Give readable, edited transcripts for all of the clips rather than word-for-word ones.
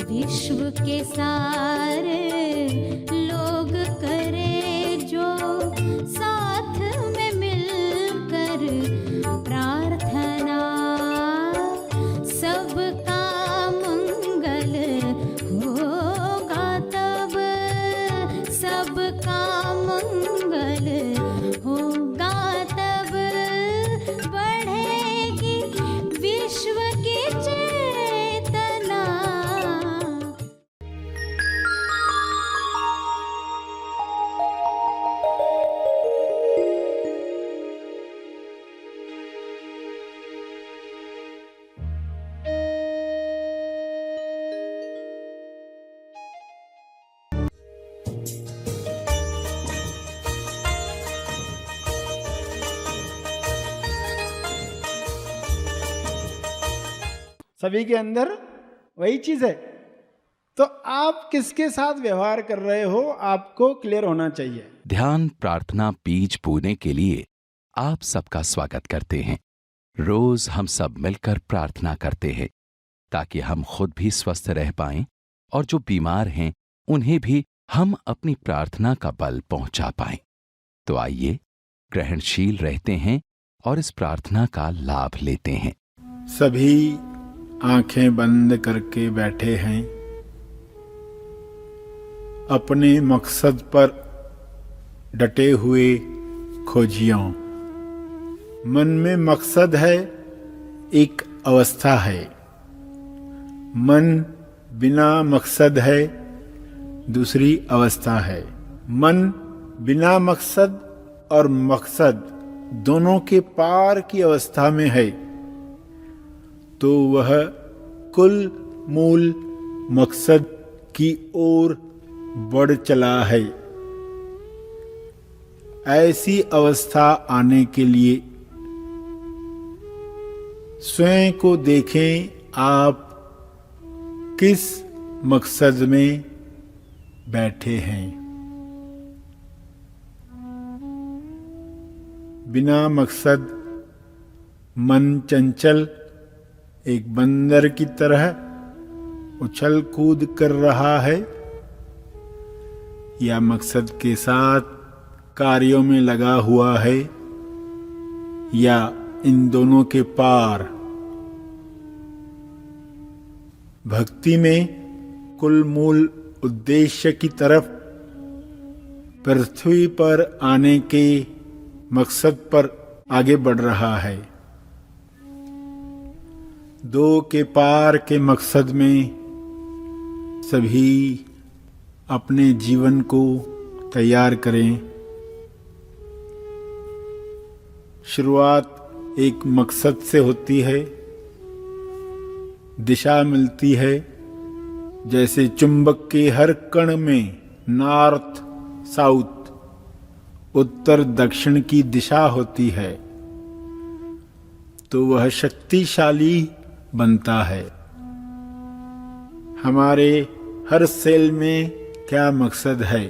विश्व के सारे लोग करे जो साथ में मिलकर प्रार्थना, सबका मंगल होगा तब, सबका मंगल होगा तब, बढ़ेगी विश्व की चेतना। सभी के अंदर वही चीज है। तो आप किसके साथ व्यवहार कर रहे हो, आपको क्लियर होना चाहिए। ध्यान प्रार्थना बीज बोने के लिए आप सबका स्वागत करते हैं। रोज हम सब मिलकर प्रार्थना करते हैं ताकि हम खुद भी स्वस्थ रह पाएं और जो बीमार हैं उन्हें भी हम अपनी प्रार्थना का बल पहुंचा पाएं। तो आइए ग्रहणशील रहते हैं और इस प्रार्थना का लाभ लेते हैं। सभी आंखें बंद करके बैठे हैं, अपने मकसद पर डटे हुए खोजियों। मन में मकसद है, एक अवस्था है। मन बिना मकसद है, दूसरी अवस्था है। मन बिना मकसद और मकसद दोनों के पार की अवस्था में है तो वह कुल मूल मकसद की ओर बढ़ चला है। ऐसी अवस्था आने के लिए स्वयं को देखें, आप किस मकसद में बैठे हैं। बिना मकसद मन चंचल एक बंदर की तरह उछल कूद कर रहा है, या मकसद के साथ कार्यों में लगा हुआ है, या इन दोनों के पार। भक्ति में कुल मूल उद्देश्य की तरफ, पृथ्वी पर आने के मकसद पर आगे बढ़ रहा है। दो के पार के मकसद में सभी अपने जीवन को तैयार करें। शुरुआत एक मकसद से होती है, दिशा मिलती है। जैसे चुंबक के हर कण में नॉर्थ साउथ, उत्तर दक्षिण की दिशा होती है, तो वह शक्तिशाली बनता है। हमारे हर सेल में क्या मकसद है?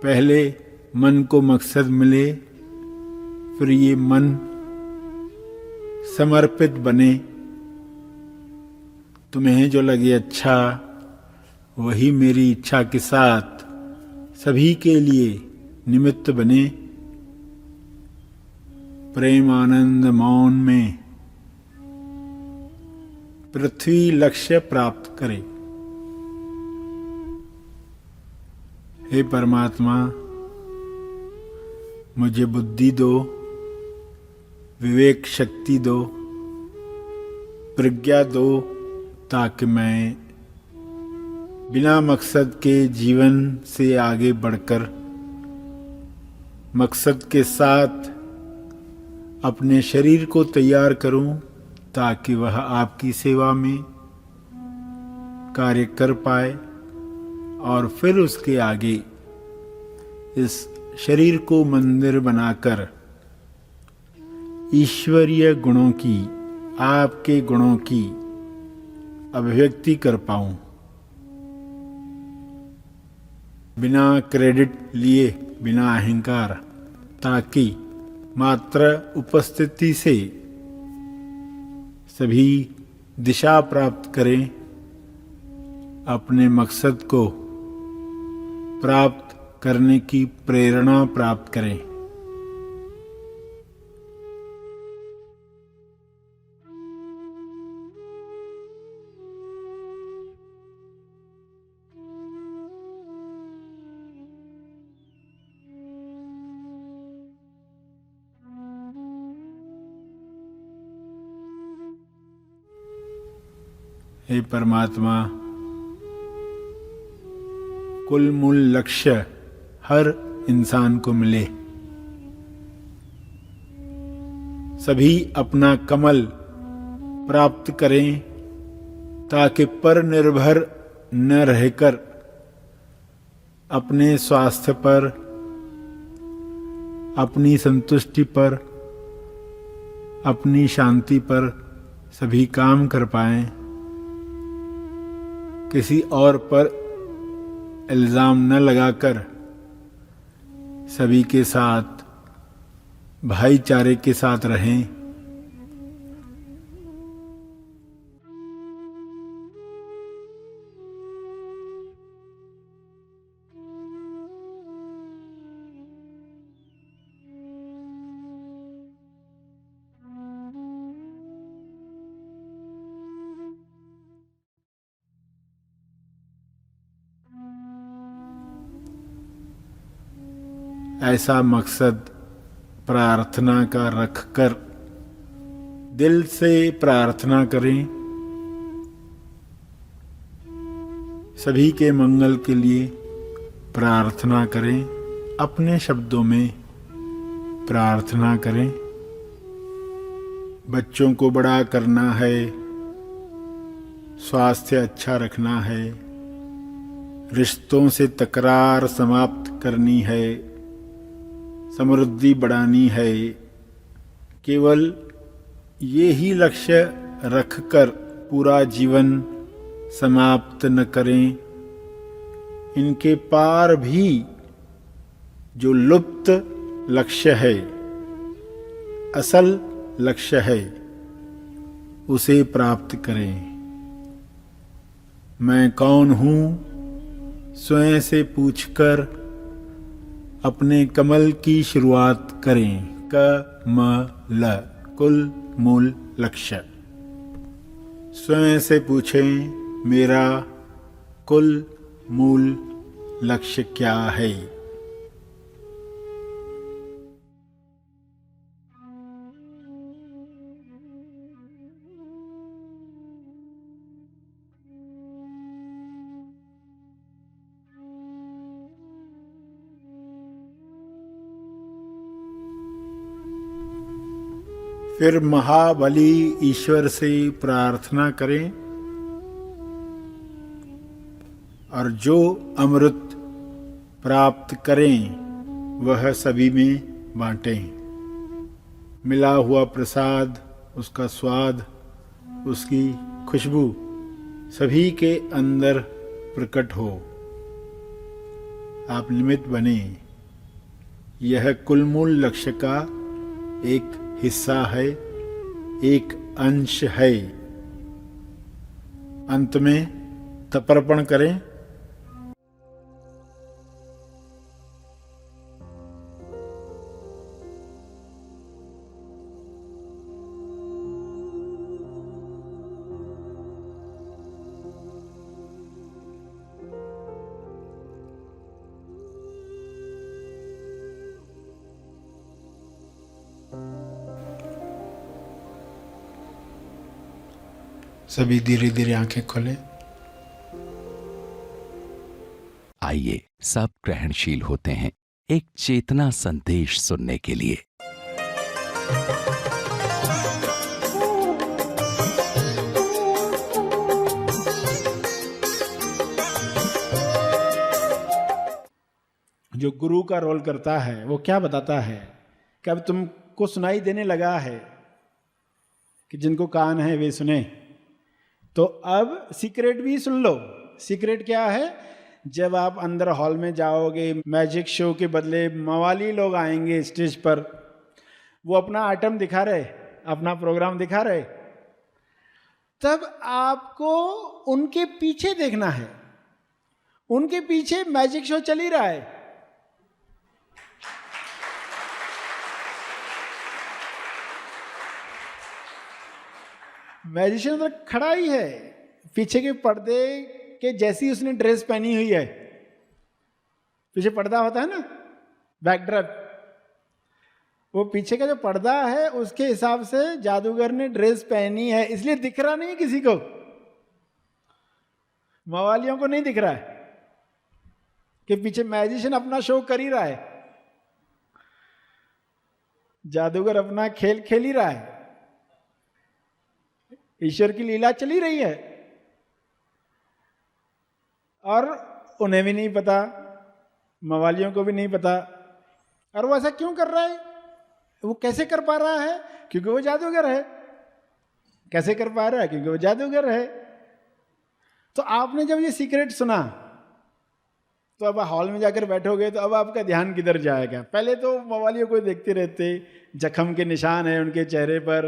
पहले मन को मकसद मिले, फिर ये मन समर्पित बने। तुम्हें जो लगे अच्छा, वही मेरी इच्छा के साथ सभी के लिए निमित्त बने। प्रेम आनंद मौन में पृथ्वी लक्ष्य प्राप्त करे। हे परमात्मा, मुझे बुद्धि दो, विवेक शक्ति दो, प्रज्ञा दो, ताकि मैं बिना मकसद के जीवन से आगे बढ़कर मकसद के साथ अपने शरीर को तैयार करूं, ताकि वह आपकी सेवा में कार्य कर पाए और फिर उसके आगे इस शरीर को मंदिर बनाकर ईश्वरीय गुणों की, आपके गुणों की अभिव्यक्ति कर पाऊं। बिना क्रेडिट लिए, बिना अहंकार, ताकि मात्र उपस्थिति से सभी दिशा प्राप्त करें अपने मकसद को प्राप्त करने की प्रेरणा प्राप्त करें। हे परमात्मा, कुल मूल लक्ष्य हर इंसान को मिले, सभी अपना कमल प्राप्त करें, ताकि पर निर्भर न रहकर अपने स्वास्थ्य पर, अपनी संतुष्टि पर, अपनी शांति पर सभी काम कर पाएं, किसी और पर इल्जाम न लगाकर सभी के साथ भाईचारे के साथ रहें। ऐसा मकसद प्रार्थना का रखकर दिल से प्रार्थना करें, सभी के मंगल के लिए प्रार्थना करें, अपने शब्दों में प्रार्थना करें। बच्चों को बड़ा करना है, स्वास्थ्य अच्छा रखना है, रिश्तों से तकरार समाप्त करनी है, समृद्धि बढ़ानी है। केवल ये ही लक्ष्य रखकर पूरा जीवन समाप्त न करें। इनके पार भी जो लुप्त लक्ष्य है, असल लक्ष्य है, उसे प्राप्त करें। मैं कौन हूँ स्वयं से पूछकर अपने कमल की शुरुआत करें। कमल कुल मूल लक्ष्य। स्वयं से पूछें, मेरा कुल मूल लक्ष्य क्या है? फिर महाबली ईश्वर से प्रार्थना करें और जो अमृत प्राप्त करें वह सभी में बांटें। मिला हुआ प्रसाद, उसका स्वाद, उसकी खुशबू सभी के अंदर प्रकट हो। आप निमित्त बने। यह कुलमूल लक्ष्य का एक हिस्सा है, एक अंश है। अंत में तर्पण करें। सभी धीरे धीरे आंखें खोलें। आइए सब ग्रहणशील होते हैं एक चेतना संदेश सुनने के लिए। जो गुरु का रोल करता है वो क्या बताता है कि अब तुमको सुनाई देने लगा है कि जिनको कान है वे सुने। तो अब सीक्रेट भी सुन लो। सीक्रेट क्या है? जब आप अंदर हॉल में जाओगे, मैजिक शो के बदले मवाली लोग आएंगे स्टेज पर, वो अपना आइटम दिखा रहे, अपना प्रोग्राम दिखा रहे, तब आपको उनके पीछे देखना है। उनके पीछे मैजिक शो चल ही रहा है। मैजिशियन तो खड़ा ही है, पीछे के पर्दे के जैसी उसने ड्रेस पहनी हुई है। पीछे पर्दा होता है ना, बैकड्रॉप, वो पीछे का जो पर्दा है उसके हिसाब से जादूगर ने ड्रेस पहनी है, इसलिए दिख रहा नहीं है किसी को। मवालियों को नहीं दिख रहा है कि पीछे मैजिशियन अपना शो कर ही रहा है, जादूगर अपना खेल खेल ही रहा है, ईश्वर की लीला चली रही है। और उन्हें भी नहीं पता, मवालियों को भी नहीं पता। और वो ऐसा क्यों कर रहा है, वो कैसे कर पा रहा है? क्योंकि वो जादूगर है। कैसे कर पा रहा है? क्योंकि वो जादूगर है। तो आपने जब ये सीक्रेट सुना तो अब हॉल में जाकर बैठोगे तो अब आपका ध्यान किधर जाएगा? पहले तो मवालियों को देखते रहते, जख्म के निशान है उनके चेहरे पर,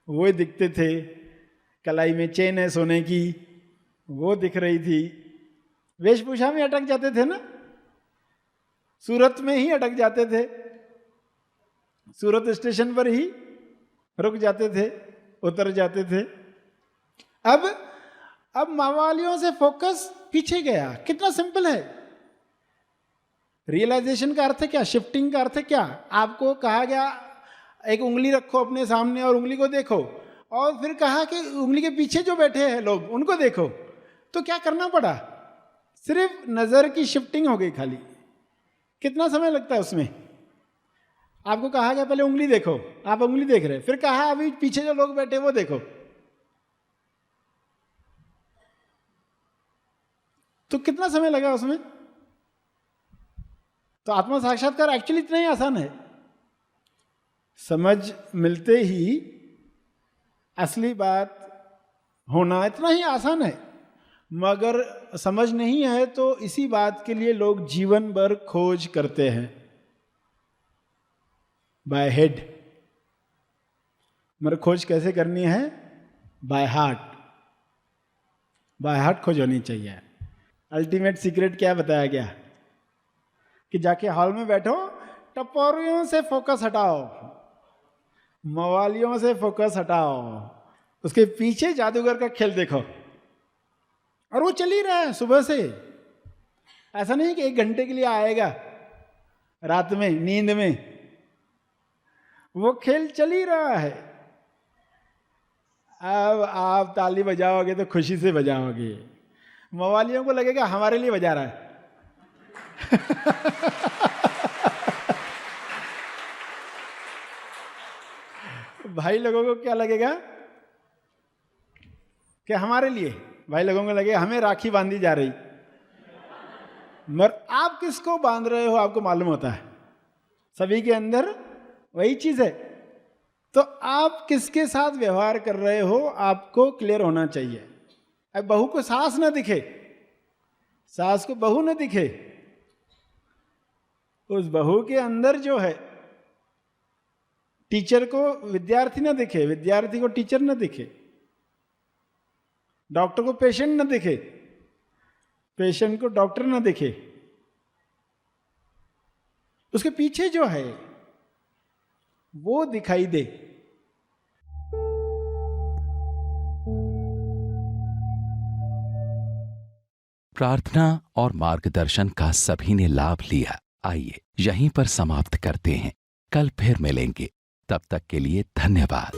वो दिखते थे। कलाई में चेन है सोने की, वो दिख रही थी। वेशभूषा में अटक जाते थे ना, सूरत में ही अटक जाते थे, सूरत स्टेशन पर ही रुक जाते थे, उतर जाते थे। अब मवालियों से फोकस पीछे गया। कितना सिंपल है। रियलाइजेशन का अर्थ है क्या? शिफ्टिंग का अर्थ है क्या? आपको कहा गया एक उंगली रखो अपने सामने और उंगली को देखो, और फिर कहा कि उंगली के पीछे जो बैठे हैं लोग उनको देखो। तो क्या करना पड़ा? सिर्फ नजर की शिफ्टिंग हो गई खाली। कितना समय लगता है उसमें? आपको कहा गया पहले उंगली देखो, आप उंगली देख रहे, फिर कहा अभी पीछे जो लोग बैठे वो देखो। तो कितना समय लगा उसमें? तो आत्मा साक्षात्कार एक्चुअली इतना ही आसान है। समझ मिलते ही असली बात होना इतना ही आसान है। मगर समझ नहीं है तो इसी बात के लिए लोग जीवन भर खोज करते हैं, बाय हेड। मगर खोज कैसे करनी है? By heart. बाय हार्ट खोज होनी चाहिए। अल्टीमेट सीक्रेट क्या बताया गया? कि जाके हॉल में बैठो, टपोरियों से फोकस हटाओ, मवालियों से फोकस हटाओ, उसके पीछे जादूगर का खेल देखो। और वो चल ही रहा है सुबह से। ऐसा नहीं कि 1 घंटे के लिए आएगा रात में नींद में, वो खेल चल ही रहा है। अब आप ताली बजाओगे तो खुशी से बजाओगे, मवालियों को लगेगा हमारे लिए बजा रहा है। भाई लोगों को क्या लगेगा? कि हमारे लिए। भाई लोगों को लगेगा हमें राखी बांधी जा रही। मगर आप किसको बांध रहे हो आपको मालूम होता है। सभी के अंदर वही चीज है। तो आप किसके साथ व्यवहार कर रहे हो आपको क्लियर होना चाहिए। अब बहू को सास ना दिखे, सास को बहू ना दिखे, उस बहू के अंदर जो है, टीचर को विद्यार्थी ना दिखे, विद्यार्थी को टीचर ना दिखे, डॉक्टर को पेशेंट ना दिखे, पेशेंट को डॉक्टर ना दिखे, उसके पीछे जो है वो दिखाई दे। प्रार्थना और मार्गदर्शन का सभी ने लाभ लिया। आइए यहीं पर समाप्त करते हैं। कल फिर मिलेंगे। तब तक के लिए धन्यवाद।